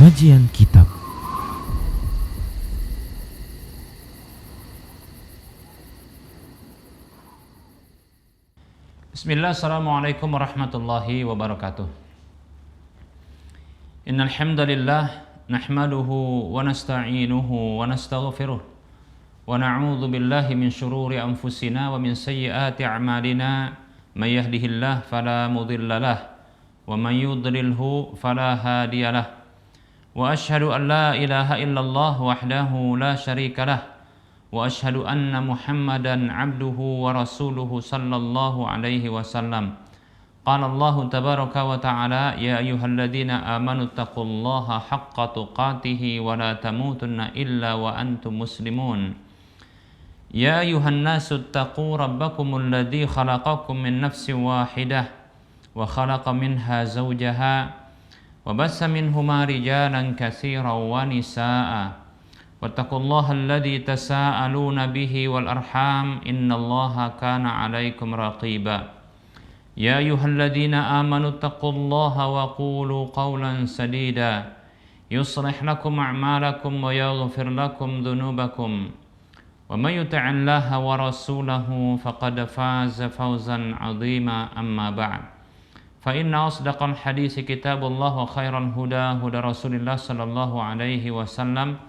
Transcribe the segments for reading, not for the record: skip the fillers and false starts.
Kajian Kitab. Bismillah, assalamualaikum warahmatullahi wabarakatuh. Innal hamdalillah nahmaduhu wa nasta'inuhu wa nastaghfiruh wa na'udzu billahi min shururi anfusina wa min sayyiati a'malina may yahdihillahu fala mudhillalah wa may yudlilhu fala hadiyalah wa asyhadu an la ilaha illallah wahdahu la syarikalah wa asyhadu anna Muhammadan abduhu wa rasuluhu sallallahu alaihi wasallam. Qala Allah tabaraka wa ta'ala, ya ayyuhalladzina amanu taqullaha haqqa tuqatih wa la tamutunna illa wa antum muslimun. Ya ayyuhan nasu taqu rabbakumul ladzi khalaqakum min nafsin wahidah wa khalaqa minha zawjaha wa bassa minhuma rijalan katsiran wa nisaa'a. Wattaqullaha alladzi tasaaluna bihi wal arham innallaha kana 'alaikum raqiba. Ya ayyuhalladzina amanu taqullaha wa qulu qawlan sadida yuslih lakum a'malakum wa yaghfir lakum dhunubakum wa may yuti'illaha wa rasulahu faqad faza fawzan 'azima amma ba'd. Fa inna asdaqal hadits kitabullah wa khairal huda huda Rasulillah sallallahu alaihi wasallam.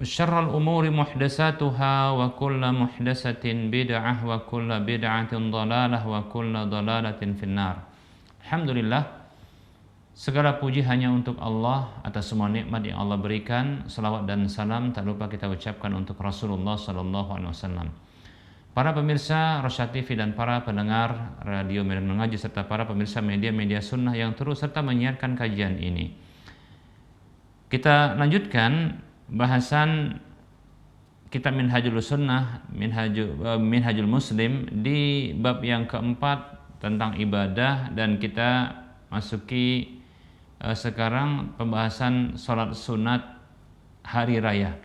Wasyarrul umuri muhdatsatuha wa kullu muhdatsatin bid'ah wa kullu bid'atin dhalalah wa kullu dhalalatin finnar. Alhamdulillah, segala puji hanya untuk Allah atas semua nikmat yang Allah berikan. Salawat dan salam tak lupa kita ucapkan untuk Rasulullah sallallahu alaihi wasallam. Para pemirsa Rosyad TV dan para pendengar radio Medan Mengaji serta para pemirsa media-media sunnah yang terus serta menyiarkan kajian ini. Kita lanjutkan bahasan kitab Minhajul Sunnah, Minhajul Muslim di bab yang keempat tentang ibadah, dan kita masuki sekarang pembahasan sholat sunat hari raya.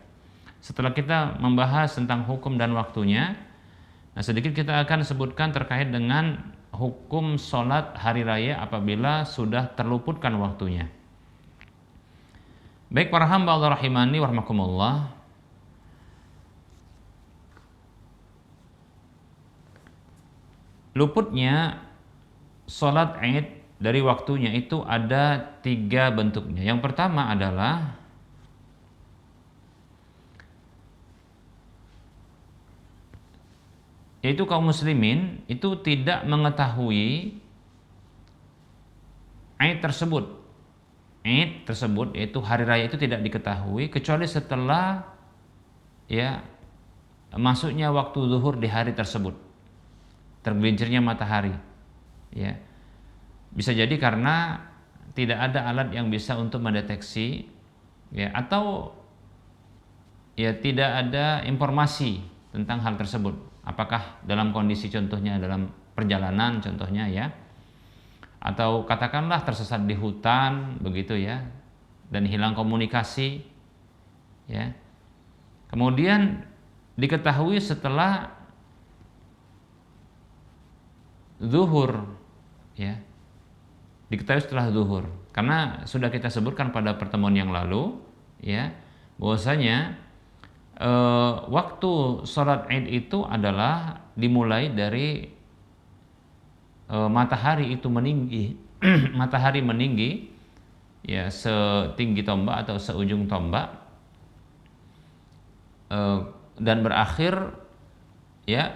Setelah kita membahas tentang hukum dan waktunya, nah sedikit kita akan sebutkan terkait dengan hukum sholat hari raya apabila sudah terluputkan waktunya. Baik para hamba Allah rahimani wa rahmakumullah, luputnya sholat Id dari waktunya itu ada 3 bentuknya. Yang pertama adalah yaitu kaum muslimin itu tidak mengetahui Id tersebut. Id tersebut yaitu hari raya itu tidak diketahui kecuali setelah masuknya waktu zuhur di hari tersebut, tergelincirnya matahari. Bisa jadi karena tidak ada alat yang bisa untuk mendeteksi, atau tidak ada informasi tentang hal tersebut. Apakah dalam kondisi contohnya dalam perjalanan contohnya atau katakanlah tersesat di hutan begitu dan hilang komunikasi kemudian diketahui setelah zuhur diketahui setelah zuhur, karena sudah kita sebutkan pada pertemuan yang lalu bahwasanya waktu sholat Id itu adalah dimulai dari matahari itu meninggi matahari meninggi setinggi tombak atau seujung tombak dan berakhir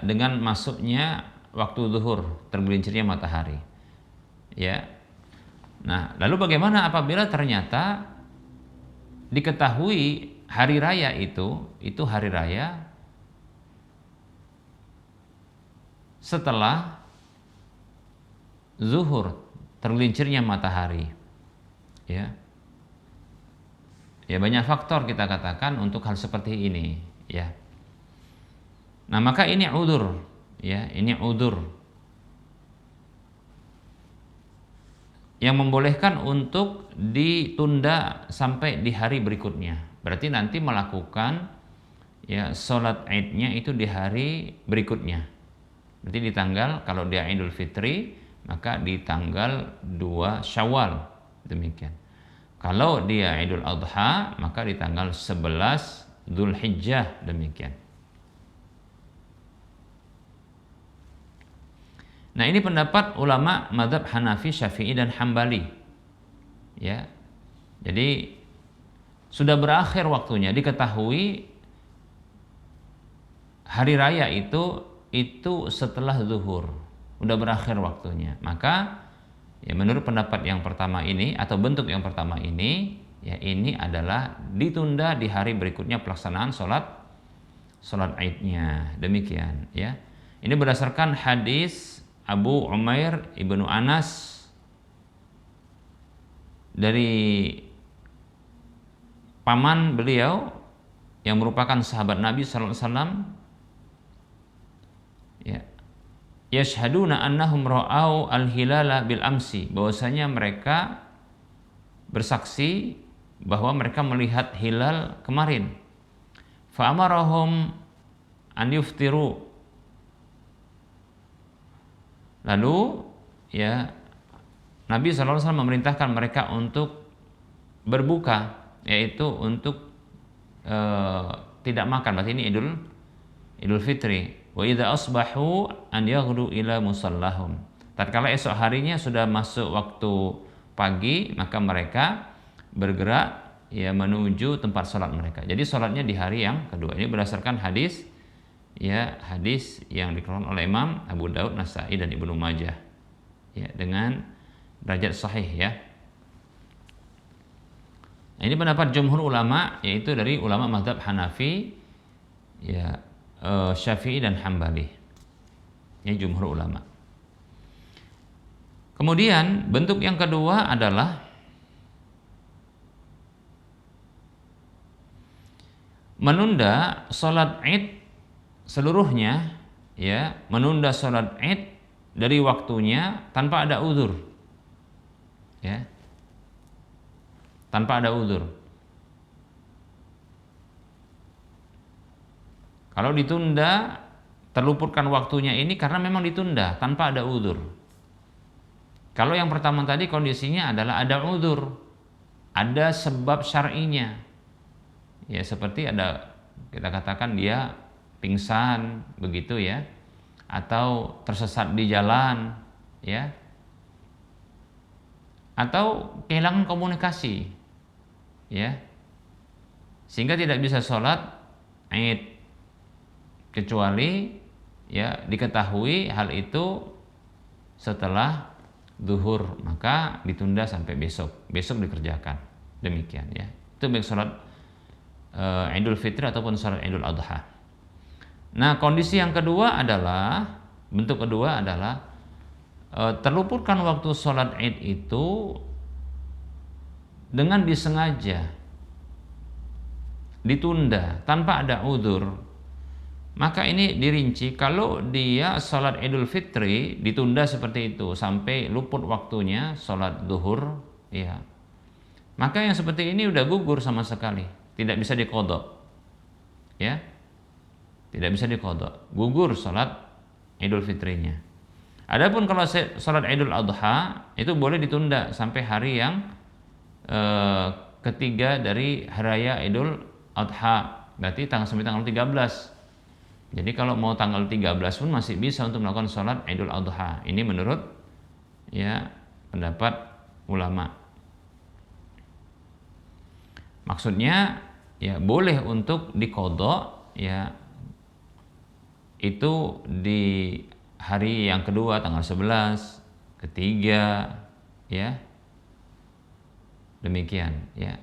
dengan masuknya waktu zuhur, tergelincirnya matahari. Nah, lalu bagaimana apabila ternyata diketahui hari raya itu hari raya setelah zuhur, tergelincirnya matahari. Banyak faktor kita katakan untuk hal seperti ini. Nah, maka ini udzur, ini udzur yang membolehkan untuk ditunda sampai di hari berikutnya. Berarti nanti melakukan sholat Id-nya itu di hari berikutnya. Berarti di tanggal, kalau dia Idul Fitri maka di tanggal 2 Syawal, demikian. Kalau dia Idul Adha, maka di tanggal 11 Dzulhijjah, demikian. Nah, ini pendapat ulama mazhab Hanafi, Syafi'i dan Hambali. Ya. Jadi sudah berakhir waktunya, diketahui hari raya itu setelah zuhur. Udah berakhir waktunya. Maka ya menurut pendapat yang pertama ini atau bentuk yang pertama ini, ya ini adalah ditunda di hari berikutnya pelaksanaan sholat Idnya. Demikian ya. Ini berdasarkan hadis Abu Umair ibnu Anas dari paman beliau yang merupakan sahabat Nabi sallallahu alaihi wasallam, ya, yashhaduna annahum ra'au al-hilala bil amsi, bahwasanya mereka bersaksi bahwa mereka melihat hilal kemarin. Fa amarahum an yuftiru, lalu ya Nabi SAW memerintahkan mereka untuk berbuka, yaitu untuk tidak makan. Berarti ini Idul Fitri. Wa idza asbahu an yaghdu ila musallahum. Tatkala esok harinya sudah masuk waktu pagi, maka mereka bergerak ya menuju tempat sholat mereka. Jadi sholatnya di hari yang kedua. Ini berdasarkan hadis yang dikeluarkan oleh Imam Abu Daud, Nasai dan Ibnu Majah. Ya, dengan derajat sahih ya. Nah, ini pendapat jumhur ulama, yaitu dari ulama mazhab Hanafi, ya, Syafi'i dan Hambali. Ini jumhur ulama. Kemudian bentuk yang kedua adalah menunda sholat Id seluruhnya, ya, menunda sholat Id dari waktunya tanpa ada uzur, ya, tanpa ada uzur. Kalau ditunda, terluputkan waktunya ini karena memang ditunda tanpa ada uzur. Kalau yang pertama tadi kondisinya adalah ada uzur, ada sebab syar'inya, ya, seperti ada, kita katakan dia pingsan begitu ya, atau tersesat di jalan, ya, atau kehilangan komunikasi, ya, sehingga tidak bisa sholat Id, kecuali ya diketahui hal itu setelah zuhur, maka ditunda sampai besok dikerjakan. Demikian ya. Itu baik sholat Idul Fitri ataupun sholat Idul Adha. Nah, kondisi yang kedua adalah, bentuk kedua adalah terluputkan waktu sholat Id itu dengan disengaja ditunda tanpa ada uzur. Maka ini dirinci, kalau dia sholat Idul Fitri ditunda seperti itu sampai luput waktunya sholat zuhur, ya, maka yang seperti ini udah gugur sama sekali, tidak bisa diqadha, ya, tidak bisa diqadha, gugur sholat Idul Fitrinya. Adapun kalau sholat Idul Adha itu boleh ditunda sampai hari yang ketiga dari hari raya Idul Adha, berarti sampai tanggal 13. Jadi kalau mau tanggal 13 pun masih bisa untuk melakukan sholat Idul Adha. Ini menurut ya pendapat ulama. Maksudnya ya boleh untuk diqadha, ya, itu di hari yang kedua tanggal 11, ketiga, ya. Demikian, ya.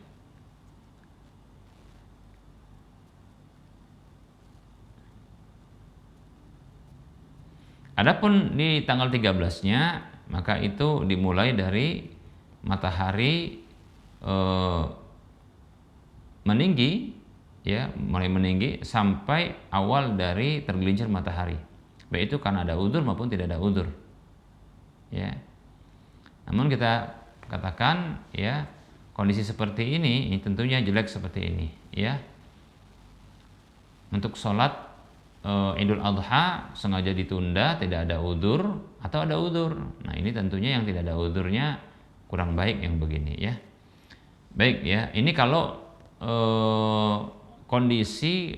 Adapun di tanggal 13-nya, maka itu dimulai dari matahari meninggi, ya, mulai meninggi sampai awal dari tergelincir matahari. Baik itu karena ada uzur maupun tidak ada uzur. Ya. Namun kita katakan, ya, kondisi seperti ini tentunya jelek seperti ini, ya. Untuk sholat Idul Adha sengaja ditunda, tidak ada uzur atau ada uzur. Nah, ini tentunya yang tidak ada uzurnya kurang baik yang begini, ya. Baik ya, ini kalau kondisi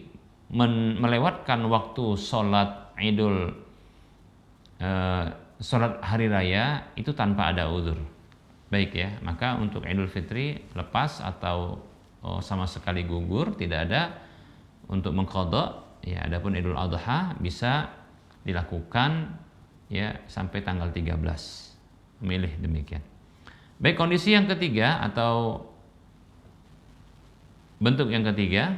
melewatkan waktu sholat idul, sholat hari raya itu tanpa ada uzur. Baik ya, maka untuk Idul Fitri lepas atau sama sekali gugur, tidak ada untuk mengqadha ya. Adapun Idul Adha bisa dilakukan ya sampai tanggal 13. Milih demikian. Baik, kondisi yang ketiga atau bentuk yang ketiga,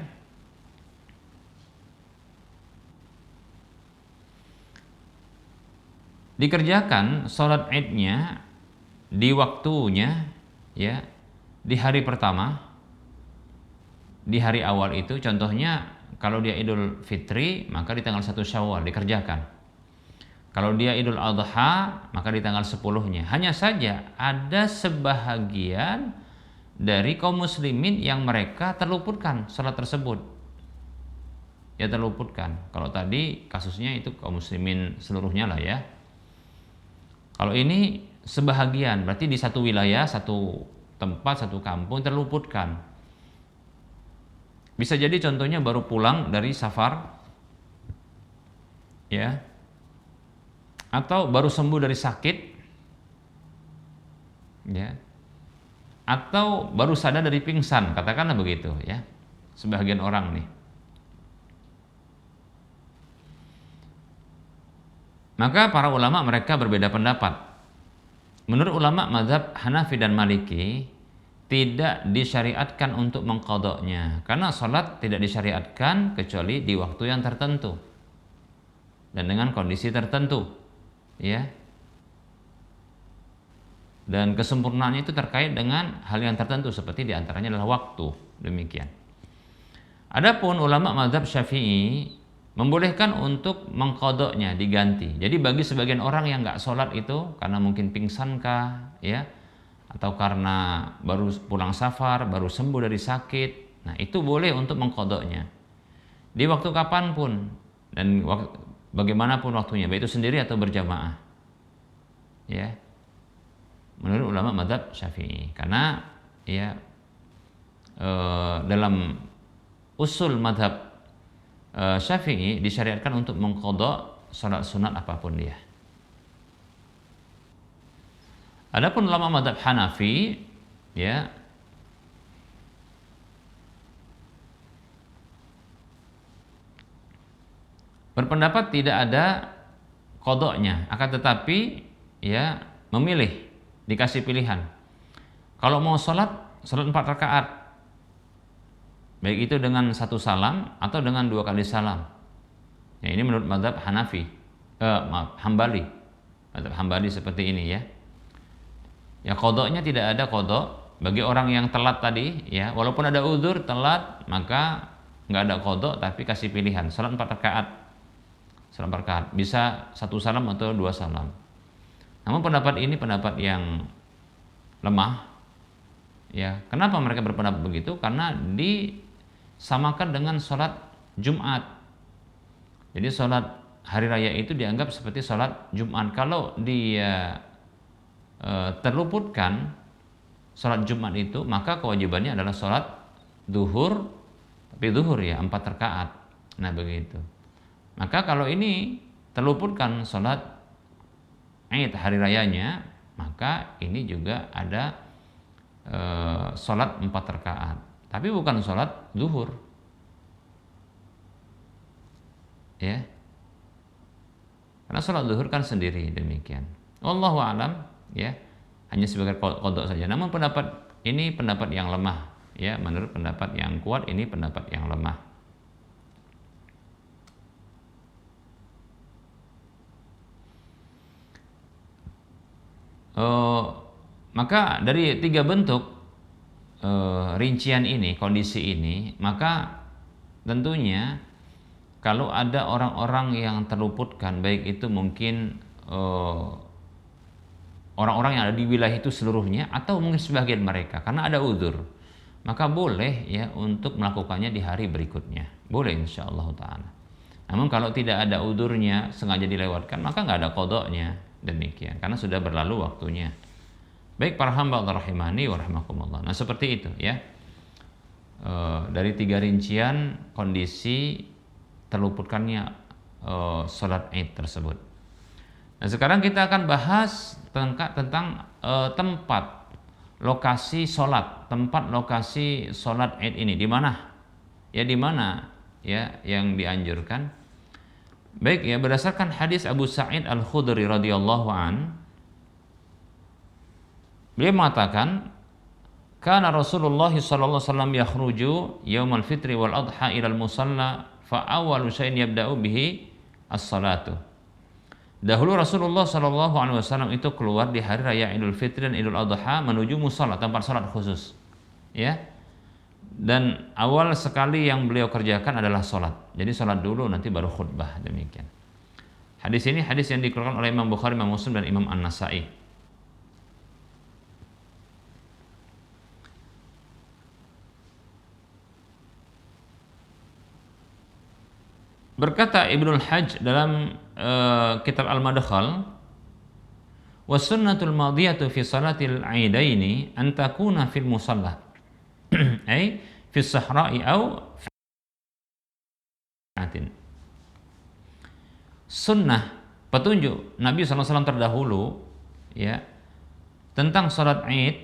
dikerjakan sholat idnya di waktunya ya, di hari pertama, di hari awal itu. Contohnya kalau dia Idul Fitri maka di tanggal 1 Syawal dikerjakan. Kalau dia Idul Adha maka di tanggal 10-nya. Hanya saja ada sebahagian dari kaum muslimin yang mereka terluputkan sholat tersebut. Ya terluputkan. Kalau tadi kasusnya itu kaum muslimin seluruhnya lah ya. Kalau ini sebahagian, berarti di satu wilayah, satu tempat, satu kampung terluputkan. Bisa jadi contohnya baru pulang dari safar, ya, atau baru sembuh dari sakit, ya, atau baru sadar dari pingsan, katakanlah begitu, ya, sebahagian orang nih. Maka para ulama mereka berbeda pendapat. Menurut ulama mazhab Hanafi dan Maliki, tidak disyariatkan untuk mengqadha'nya, karena salat tidak disyariatkan kecuali di waktu yang tertentu dan dengan kondisi tertentu, ya. Dan kesempurnaannya itu terkait dengan hal yang tertentu, seperti diantaranya adalah waktu, demikian. Adapun ulama mazhab Syafi'i membolehkan untuk mengqadha'nya, diganti. Jadi bagi sebagian orang yang nggak sholat itu karena mungkin pingsan kah, ya, atau karena baru pulang safar, baru sembuh dari sakit, nah itu boleh untuk mengqadha'nya di waktu kapanpun dan bagaimanapun waktunya, baik itu sendiri atau berjamaah, ya. Menurut ulama mazhab Syafi'i, karena ya dalam usul mazhab Syafi'i disyariatkan untuk mengqadha salat sunat apapun dia. Adapun ulama mazhab Hanafi, ya, berpendapat tidak ada qadha'nya, akan tetapi ya memilih, dikasih pilihan. Kalau mau sholat 4 rakaat, baik itu dengan 1 salam atau dengan 2 kali salam. Ya, ini menurut mazhab Hanafi, Hambali. Mazhab Hambali seperti ini ya. Ya qadha'nya tidak ada qadha' bagi orang yang telat tadi ya, walaupun ada uzur telat maka nggak ada qadha', tapi kasih pilihan salat 4 rakaat. Salat 4 rakaat bisa 1 salam atau 2 salam. Namun pendapat ini pendapat yang lemah. Ya, kenapa mereka berpendapat begitu? Karena disamakan dengan sholat Jumat. Jadi sholat hari raya itu dianggap seperti sholat Jumat. Kalau dia terluputkan sholat Jumat itu, maka kewajibannya adalah sholat duhur, tapi duhur ya 4 rakaat. Nah begitu. Maka kalau ini terluputkan sholat Id hari rayanya, maka ini juga ada sholat 4 rakaat, tapi bukan sholat zuhur, ya, karena sholat zuhur kan sendiri, demikian. Wallahu a'lam, ya, hanya sebagai qadha saja. Namun pendapat ini pendapat yang lemah, ya. Menurut pendapat yang kuat ini pendapat yang lemah. Maka dari 3 bentuk rincian ini, kondisi ini, maka tentunya kalau ada orang-orang yang terluputkan, baik itu mungkin orang-orang yang ada di wilayah itu seluruhnya atau mungkin sebagian mereka karena ada uzur, maka boleh ya untuk melakukannya di hari berikutnya, boleh insyaallah ta'ala. Namun kalau tidak ada uzurnya, sengaja dilewatkan, maka nggak ada qadha'nya, demikian, karena sudah berlalu waktunya. Baik para hamba Allah rahimani wa rahimakumullah. Nah, seperti itu ya. Dari 3 rincian kondisi terluputkannya salat Id tersebut. Nah, sekarang kita akan bahas tentang tempat lokasi salat, tempat lokasi salat Id ini di mana? Ya di mana ya yang dianjurkan? Baik ya, berdasarkan hadis Abu Sa'id Al-Khudri radhiyallahu an, beliau mengatakan, "Kana Rasulullah sallallahu alaihi wasallam yakhruju yaumal fitri wal adha ila al-musalla fa awwalu shay'in yabda'u bihi as-salatu." Dahulu Rasulullah sallallahu alaihi wasallam itu keluar di hari raya Idul Fitri dan Idul Adha menuju musalla, tempat salat khusus. Ya. Dan awal sekali yang beliau kerjakan adalah salat. Jadi salat dulu nanti baru khutbah, demikian. Hadis ini hadis yang dikeluarkan oleh Imam Bukhari, Imam Muslim dan Imam An-Nasa'i. Berkata Ibnul Hajj dalam kitab Al-Madkhal, "Was sunnatul madiyatu fi salatil aidaini an takuna fil musalla." Ai fi sahra'i aw fi atin. Sunnah petunjuk Nabi SAW terdahulu ya tentang salat Id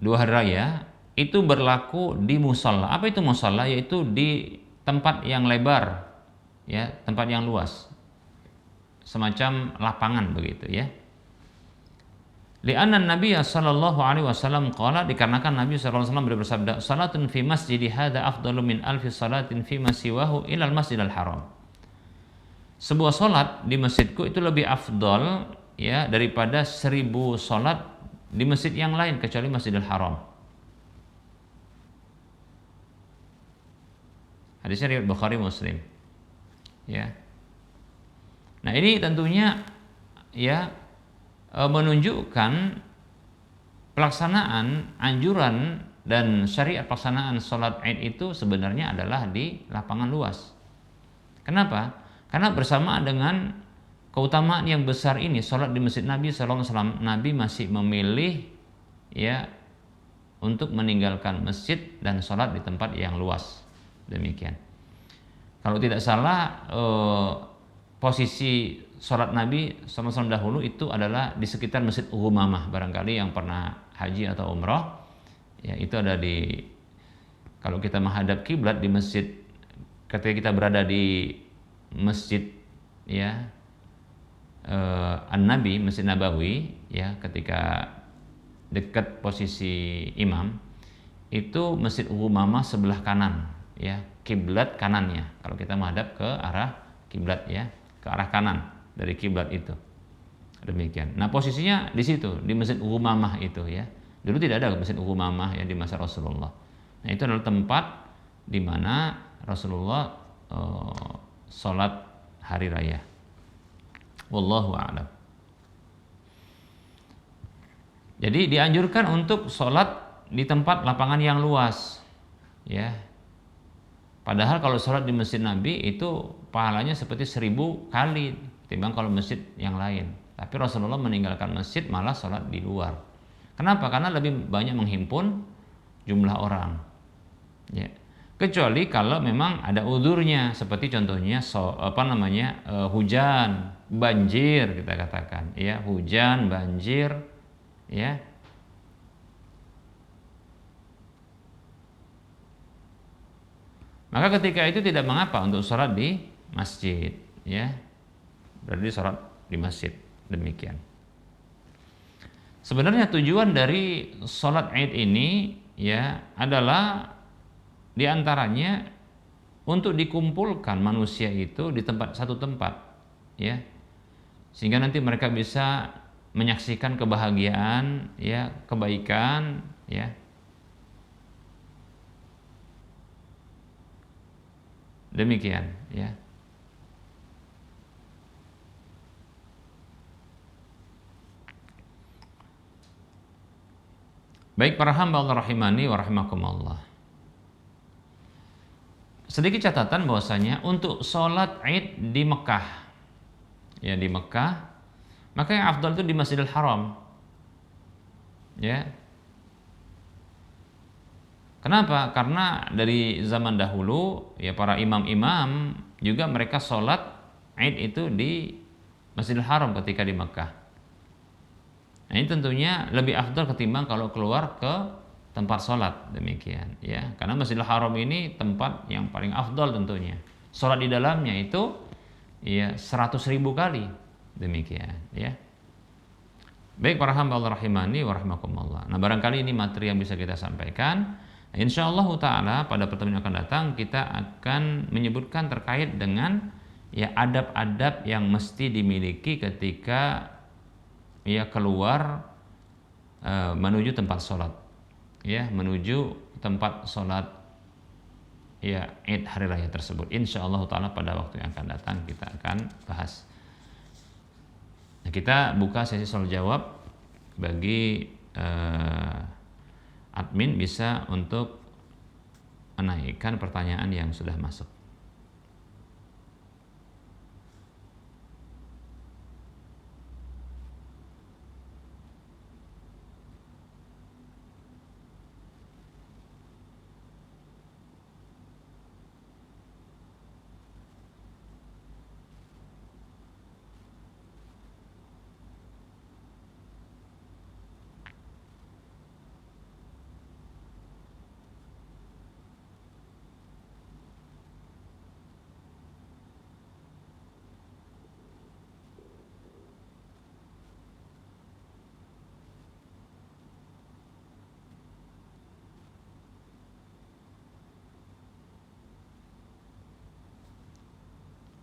2 hari raya itu berlaku di musalla. Apa itu musalla? Yaitu di tempat yang lebar, ya, tempat yang luas, semacam lapangan begitu ya. Li'anna Nabi sallallahu alaihi wasallam qala, dikarenakan Nabi sallallahu alaihi wasallam bersabda, "Salatun fi masjidi hadza afdalu min alfi salatin fi ma siwahu ila al-masjidil haram." Sebuah salat di masjidku itu lebih afdal ya daripada 1000 salat di masjid yang lain kecuali Masjidil Haram. Hadisnya riwayat Bukhari Muslim. Ya. Nah, ini tentunya ya menunjukkan pelaksanaan anjuran dan syariat pelaksanaan salat Id itu sebenarnya adalah di lapangan luas. Kenapa? Karena bersamaan dengan keutamaan yang besar ini salat di Masjid Nabi sallallahu alaihi wasallam, Nabi masih memilih ya untuk meninggalkan masjid dan salat di tempat yang luas. Demikian. Kalau tidak salah posisi salat Nabi SAW dahulu itu adalah di sekitar Masjid Ummamah. Barangkali yang pernah haji atau umrah ya, itu ada di, kalau kita menghadap kiblat di masjid, ketika kita berada di masjid ya An-Nabi, Masjid Nabawi ya, ketika dekat posisi imam itu Masjid Ummamah sebelah kanan ya, kiblat kanannya. Kalau kita menghadap ke arah kiblat ya, ke arah kanan dari kiblat itu. Demikian. Nah, posisinya di situ, di Masjid Ummamah itu ya. Dulu tidak ada Masjid Ummamah ya di masa Rasulullah. Nah, itu adalah tempat di mana Rasulullah salat hari raya. Wallahu a'lam. Jadi dianjurkan untuk salat di tempat lapangan yang luas ya. Padahal kalau sholat di Masjid Nabi itu pahalanya seperti 1000 kali timbang kalau masjid yang lain. Tapi Rasulullah meninggalkan masjid malah sholat di luar. Kenapa? Karena lebih banyak menghimpun jumlah orang. Ya. Kecuali kalau memang ada udurnya, seperti contohnya hujan, banjir kita katakan, ya, hujan, banjir, ya. Maka ketika itu tidak mengapa untuk sholat di masjid, ya, berarti sholat di masjid, demikian. Sebenarnya tujuan dari sholat Id ini, ya, adalah diantaranya untuk dikumpulkan manusia itu di satu tempat, ya, sehingga nanti mereka bisa menyaksikan kebahagiaan, ya, kebaikan, ya. Demikian ya. Baik para hamba Allah rahimani wa rahimakumullah. Sedikit catatan bahwasanya untuk sholat Id di Mekah, ya, di Mekah, maka yang afdal itu di Masjidil Haram. Ya. Kenapa? Karena dari zaman dahulu ya para imam-imam juga mereka sholat Id itu di Masjidil Haram ketika di Mekah. Nah, ini tentunya lebih afdal ketimbang kalau keluar ke tempat sholat, demikian ya. Karena Masjidil Haram ini tempat yang paling afdal tentunya. Sholat di dalamnya itu ya 100.000 kali, demikian ya. Baik para hamba Allah rahimani wa rahimakumullah. Nah, barangkali ini materi yang bisa kita sampaikan. Insyaallah taala pada pertemuan yang akan datang kita akan menyebutkan terkait dengan ya adab-adab yang mesti dimiliki ketika ya keluar menuju tempat sholat, ya menuju tempat sholat ya Id hari raya tersebut. Insyaallah taala pada waktu yang akan datang kita akan bahas. Nah, kita buka sesi soal jawab bagi admin bisa untuk menaikkan pertanyaan yang sudah masuk.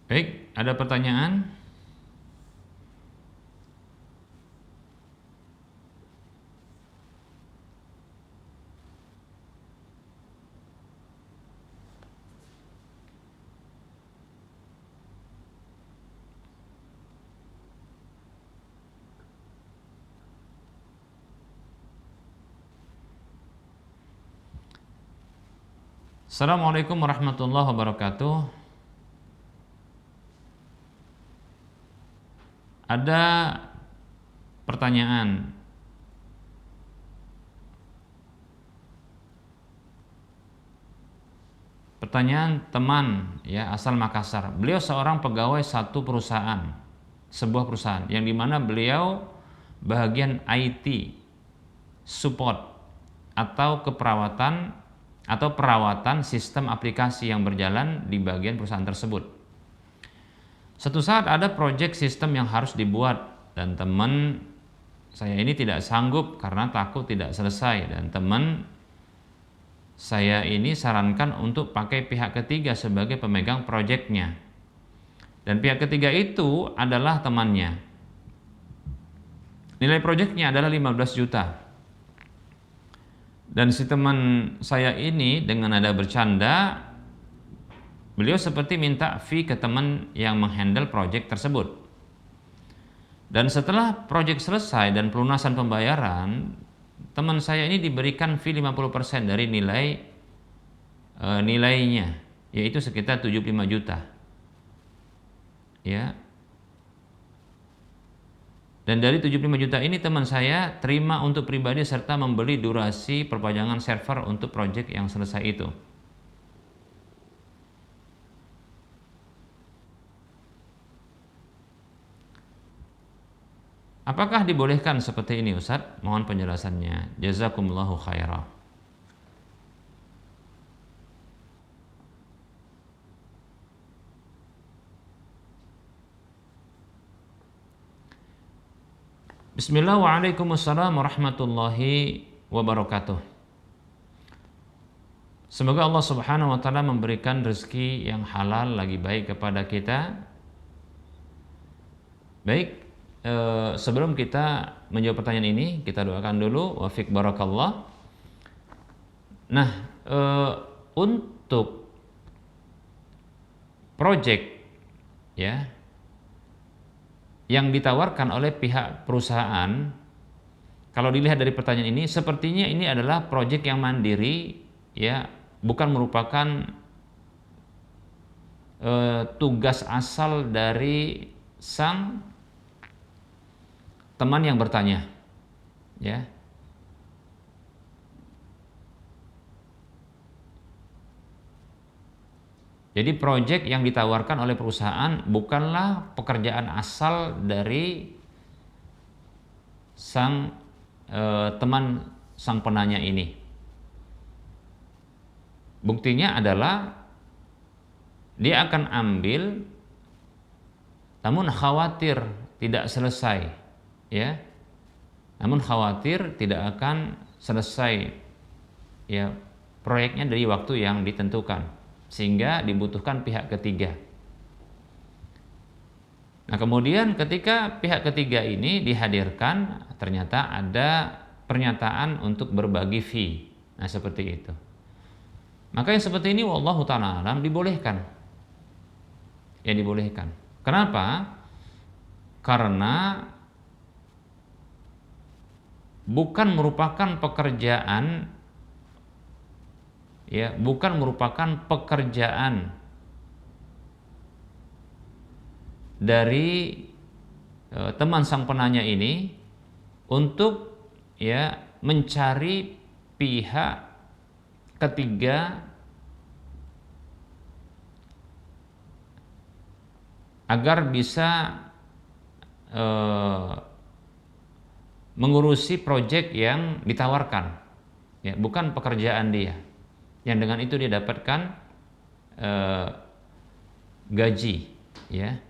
Baik, ada pertanyaan? Assalamualaikum warahmatullahi wabarakatuh. Ada pertanyaan. Pertanyaan teman ya asal Makassar. Beliau seorang pegawai satu perusahaan, sebuah perusahaan yang dimana beliau bagian IT, support atau keperawatan atau perawatan sistem aplikasi yang berjalan di bagian perusahaan tersebut. Suatu saat ada proyek sistem yang harus dibuat dan teman saya ini tidak sanggup karena takut tidak selesai, dan teman saya ini sarankan untuk pakai pihak ketiga sebagai pemegang proyeknya. Dan pihak ketiga itu adalah temannya. Nilai proyeknya adalah 15 juta. Dan si teman saya ini dengan nada bercanda, beliau seperti minta fee ke teman yang menghandle proyek tersebut. Dan setelah proyek selesai dan pelunasan pembayaran, teman saya ini diberikan fee 50% dari nilainya, yaitu sekitar 75 juta. Ya. Dan dari 75 juta ini teman saya terima untuk pribadi serta membeli durasi perpanjangan server untuk proyek yang selesai itu. Apakah dibolehkan seperti ini Ustadz? Mohon penjelasannya. Jazakumullahu khairan. Bismillah, waalaikumsalam warahmatullahi wabarakatuh. Semoga Allah subhanahu wa ta'ala memberikan rezeki yang halal lagi baik kepada kita. Baik, sebelum kita menjawab pertanyaan ini, kita doakan dulu wafiq barakallah. Nah, untuk project ya yang ditawarkan oleh pihak perusahaan, kalau dilihat dari pertanyaan ini, sepertinya ini adalah project yang mandiri ya, bukan merupakan tugas asal dari sang teman yang bertanya, ya. Jadi proyek yang ditawarkan oleh perusahaan bukanlah pekerjaan asal dari sang teman sang penanya ini. Buktinya adalah dia akan ambil, namun khawatir tidak selesai, ya. Namun khawatir tidak akan selesai, ya, proyeknya dari waktu yang ditentukan, sehingga dibutuhkan pihak ketiga. Nah, kemudian ketika pihak ketiga ini dihadirkan, ternyata ada pernyataan untuk berbagi fee. Nah, seperti itu. Maka yang seperti ini wallahu ta'ala alam dibolehkan. Ya, dibolehkan. Kenapa? Karena bukan merupakan pekerjaan, ya, bukan merupakan pekerjaan dari teman sang penanya ini untuk, ya, mencari pihak ketiga agar bisa mengurusi proyek yang ditawarkan, ya, bukan pekerjaan dia yang dengan itu dia dapatkan gaji, ya.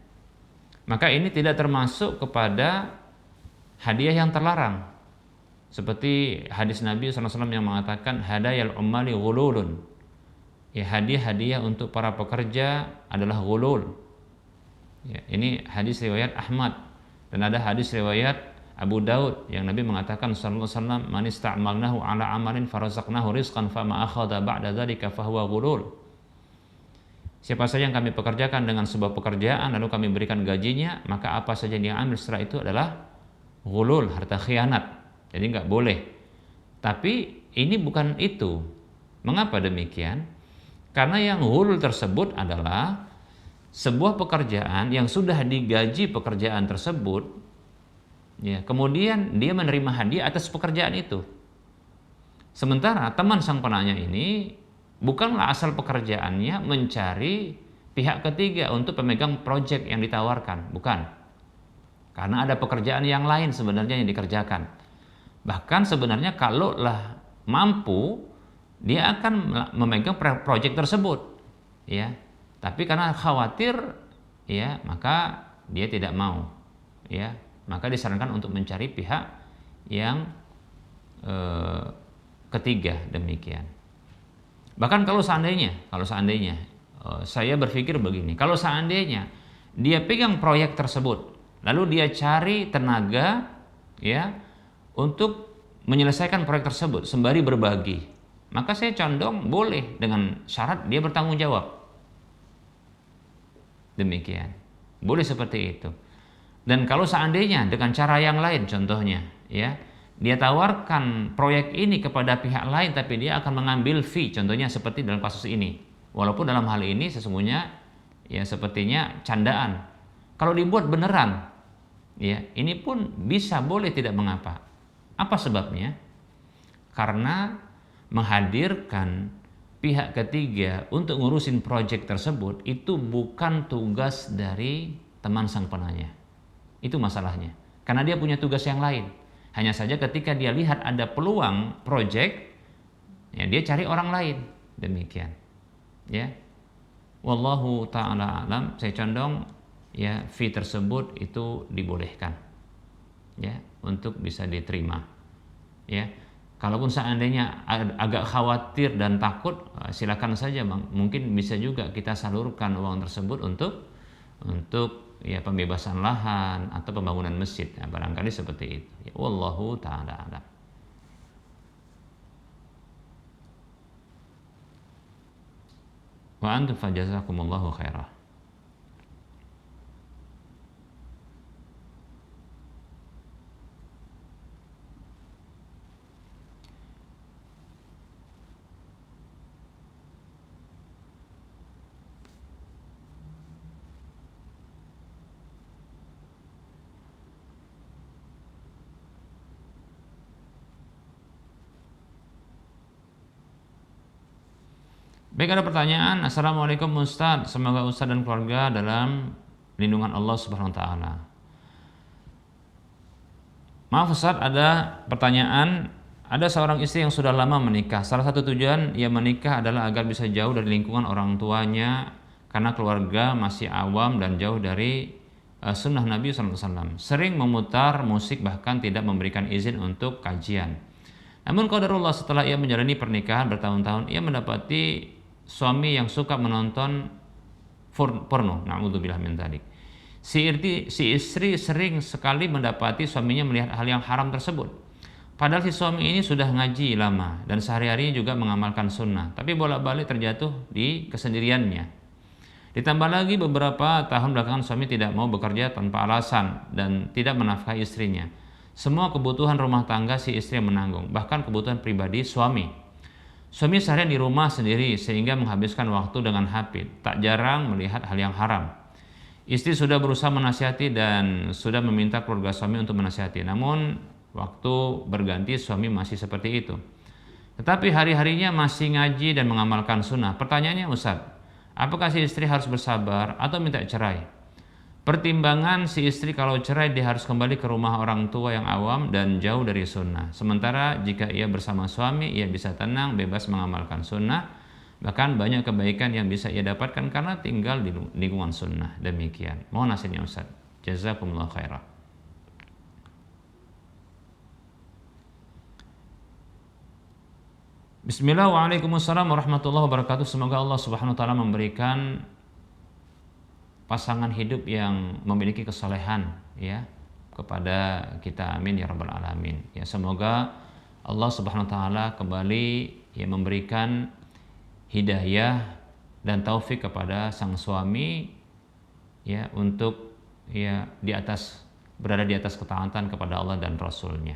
Maka ini tidak termasuk kepada hadiah yang terlarang, seperti hadis Nabi SAW yang mengatakan hadayal ummali ghululun, ya, hadiah-hadiah untuk para pekerja adalah ghulul, ya. Ini hadis riwayat Ahmad, dan ada hadis riwayat Abu Daud yang Nabi mengatakan sallallahu alaihi wasallam man ista'malnahu ala amalin farazaqnahu rizqan fama akhadha ba'da dzalika fahuwa ghulul. Siapa saja yang kami pekerjakan dengan sebuah pekerjaan lalu kami berikan gajinya, maka apa saja yang dia ambil setelah itu adalah ghulul, harta khianat. Jadi nggak boleh. Tapi ini bukan itu. Mengapa demikian? Karena yang ghulul tersebut adalah sebuah pekerjaan yang sudah digaji pekerjaan tersebut, ya, kemudian dia menerima hadiah atas pekerjaan itu. Sementara teman sang penanya ini bukanlah asal pekerjaannya mencari pihak ketiga untuk pemegang proyek yang ditawarkan, bukan. Karena ada pekerjaan yang lain sebenarnya yang dikerjakan. Bahkan sebenarnya kalaulah mampu, dia akan memegang proyek tersebut, ya. Tapi karena khawatir, ya, maka dia tidak mau, ya. Maka disarankan untuk mencari pihak yang ketiga, demikian. Bahkan kalau seandainya saya berpikir begini, kalau seandainya dia pegang proyek tersebut, lalu dia cari tenaga, ya, untuk menyelesaikan proyek tersebut sembari berbagi, maka saya condong boleh dengan syarat dia bertanggung jawab. Demikian, boleh seperti itu. Dan kalau seandainya dengan cara yang lain, contohnya, ya, dia tawarkan proyek ini kepada pihak lain tapi dia akan mengambil fee, contohnya seperti dalam kasus ini. Walaupun dalam hal ini sesungguhnya, ya, sepertinya candaan. Kalau dibuat beneran, ya, ini pun bisa, boleh, tidak mengapa. Apa sebabnya? Karena menghadirkan pihak ketiga untuk ngurusin proyek tersebut itu bukan tugas dari teman sang penanya. Itu masalahnya. Karena dia punya tugas yang lain. Hanya saja ketika dia lihat ada peluang proyek, ya, dia cari orang lain. Demikian. Ya. Wallahu ta'ala alam, saya condong, ya, fee tersebut itu dibolehkan, ya, untuk bisa diterima. Ya. Kalaupun seandainya agak khawatir dan takut, silakan saja, Bang. Mungkin bisa juga kita salurkan uang tersebut untuk ya, pembebasan lahan atau pembangunan masjid, ya, barangkali seperti itu, ya, wallahu ta'ala alam. Wa antum fajazakumullahu khairah. Baik, ada pertanyaan. Assalamualaikum Ustadz, semoga Ustadz dan keluarga dalam lindungan Allah Subhanahu wa taala. Maaf Ustadz, ada pertanyaan. Ada seorang istri yang sudah lama menikah. Salah satu tujuan ia menikah adalah agar bisa jauh dari lingkungan orang tuanya karena keluarga masih awam dan jauh dari sunnah Nabi SAW. Sering memutar musik, bahkan tidak memberikan izin untuk kajian. Namun qadarullah, setelah ia menjalani pernikahan bertahun-tahun, ia mendapati suami yang suka menonton porno. Na'udzubillah min dzalik. Si istri sering sekali mendapati suaminya melihat hal yang haram tersebut. Padahal si suami ini sudah ngaji lama dan sehari-hari juga mengamalkan sunnah, tapi bolak-balik terjatuh di kesendiriannya. Ditambah lagi beberapa tahun belakangan suami tidak mau bekerja tanpa alasan dan tidak menafkahi istrinya. Semua kebutuhan rumah tangga si istri yang menanggung, bahkan kebutuhan pribadi suami. Suami seharian di rumah sendiri sehingga menghabiskan waktu dengan HP, tak jarang melihat hal yang haram. Istri sudah berusaha menasihati dan sudah meminta keluarga suami untuk menasihati, namun waktu berganti suami masih seperti itu. Tetapi hari-harinya masih ngaji dan mengamalkan sunnah. Pertanyaannya Ustadz, apakah si istri harus bersabar atau minta cerai? Pertimbangan si istri, kalau cerai dia harus kembali ke rumah orang tua yang awam dan jauh dari sunnah. Sementara jika ia bersama suami, ia bisa tenang, bebas mengamalkan sunnah. Bahkan banyak kebaikan yang bisa ia dapatkan karena tinggal di lingkungan sunnah. Demikian. Mohon nasihatnya Ustadz. Jazakumullah khairah. Bismillah, waalaikumsalam warahmatullahi wabarakatuh. Semoga Allah Subhanahu wa taala memberikan pasangan hidup yang memiliki kesalehan ya kepada kita, amin ya rabbal alamin. Ya, semoga Allah Subhanahu wa taala kembali ya memberikan hidayah dan taufik kepada sang suami ya untuk ya berada di atas ketaatan kepada Allah dan Rasulnya.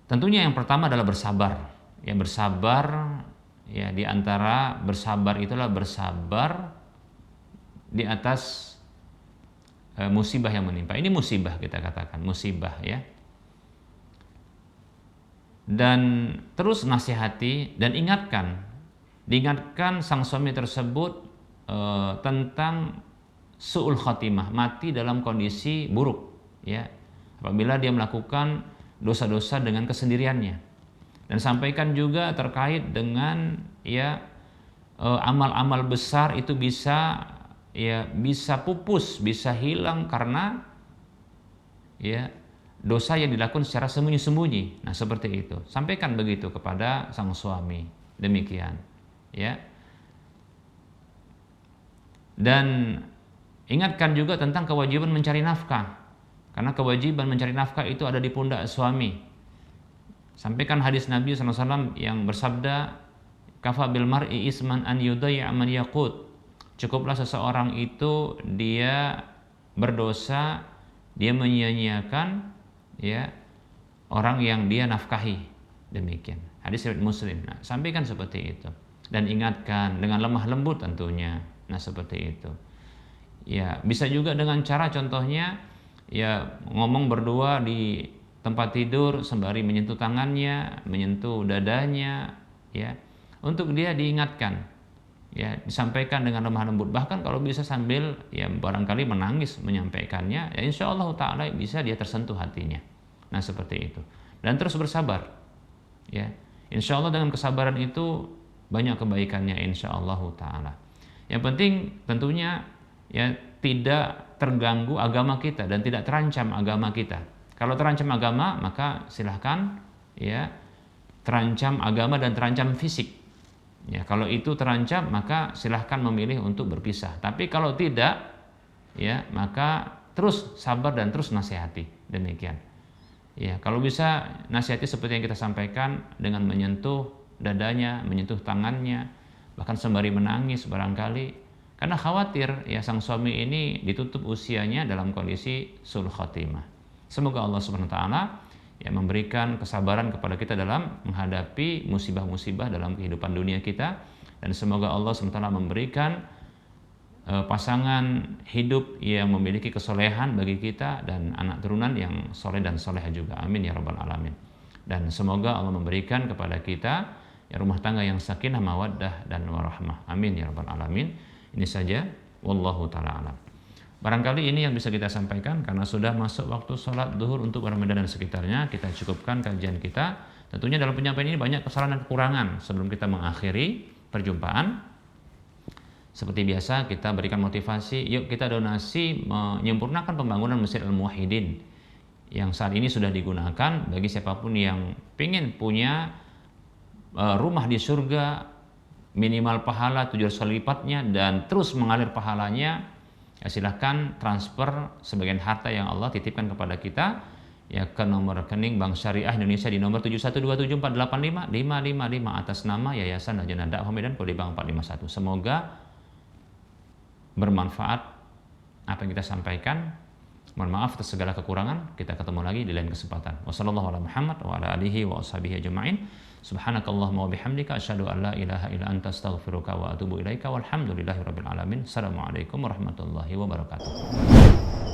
Tentunya yang pertama adalah bersabar. Ya, bersabar ya, di antara bersabar itulah bersabar di atas musibah yang menimpa. Ini musibah, kita katakan musibah ya. Dan terus nasihati dan diingatkan sang suami tersebut tentang su'ul khatimah, mati dalam kondisi buruk ya, apabila dia melakukan dosa-dosa dengan kesendiriannya. Dan sampaikan juga terkait dengan ya amal-amal besar itu bisa pupus, bisa hilang karena ya dosa yang dilakukan secara sembunyi-sembunyi. Nah, seperti itu. Sampaikan begitu kepada sang suami. Demikian, ya. Dan ingatkan juga tentang kewajiban mencari nafkah. Karena kewajiban mencari nafkah itu ada di pundak suami. Sampaikan hadis Nabi SAW yang bersabda, kafa bil mar'i isman an yudayya man yaqut. Cukuplah seseorang itu dia berdosa, dia menyia-nyiakan ya orang yang dia nafkahi. Demikian. Hadis riwayat Muslim. Nah, sampaikan seperti itu dan ingatkan dengan lemah lembut tentunya. Nah, seperti itu. Ya, bisa juga dengan cara contohnya ya ngomong berdua di tempat tidur sembari menyentuh tangannya, menyentuh dadanya, ya, untuk dia diingatkan, ya, disampaikan dengan lemah lembut. Bahkan kalau bisa sambil ya barangkali menangis menyampaikannya, ya insya Allah Taala bisa dia tersentuh hatinya. Nah, seperti itu. Dan terus bersabar, ya. Insya Allah dengan kesabaran itu banyak kebaikannya insya Allah Taala. Yang penting tentunya ya tidak terganggu agama kita dan tidak terancam agama kita. Kalau terancam agama, maka silahkan ya terancam agama dan terancam fisik. Ya, kalau itu terancam, maka silahkan memilih untuk berpisah. Tapi kalau tidak, ya maka terus sabar dan terus nasihati. Demikian. Ya, kalau bisa nasihati seperti yang kita sampaikan dengan menyentuh dadanya, menyentuh tangannya, bahkan sembari menangis barangkali, karena khawatir ya sang suami ini ditutup usianya dalam kondisi sul khatimah. Semoga Allah Subhanahu wa taala ya memberikan kesabaran kepada kita dalam menghadapi musibah-musibah dalam kehidupan dunia kita, dan semoga Allah Subhanahu wa taala memberikan pasangan hidup yang memiliki kesolehan bagi kita dan anak turunan yang soleh dan soleha juga. Amin ya rabbal alamin. Dan semoga Allah memberikan kepada kita ya rumah tangga yang sakinah, mawaddah dan warahmah. Amin ya rabbal alamin. Ini saja, wallahu taala alam. Barangkali ini yang bisa kita sampaikan karena sudah masuk waktu sholat duhur untuk Ramadan dan sekitarnya. Kita cukupkan kajian kita. Tentunya dalam penyampaian ini banyak kesalahan dan kekurangan. Sebelum kita mengakhiri perjumpaan, seperti biasa kita berikan motivasi. Yuk kita donasi menyempurnakan pembangunan Masjid Al-Muwahhidin yang saat ini sudah digunakan bagi siapapun yang ingin punya rumah di surga, minimal pahala 700 kali lipatnya dan terus mengalir pahalanya, ya silahkan transfer sebagian harta yang Allah titipkan kepada kita ya ke nomor rekening Bank Syariah Indonesia di nomor 71274855555 atas nama Yayasan Lajnah Dakwah Medan kode Bank 451. Semoga bermanfaat apa yang kita sampaikan. Mohon maaf atas segala kekurangan. Kita ketemu lagi di lain kesempatan. Wassalamualaikum warahmatullahi wabarakatuh. Subhanakallahumma wa bihamdika asyhadu an la ilaha illa anta astaghfiruka wa atubu ilaika walhamdulillahi rabbil alamin. Assalamualaikum warahmatullahi wabarakatuh.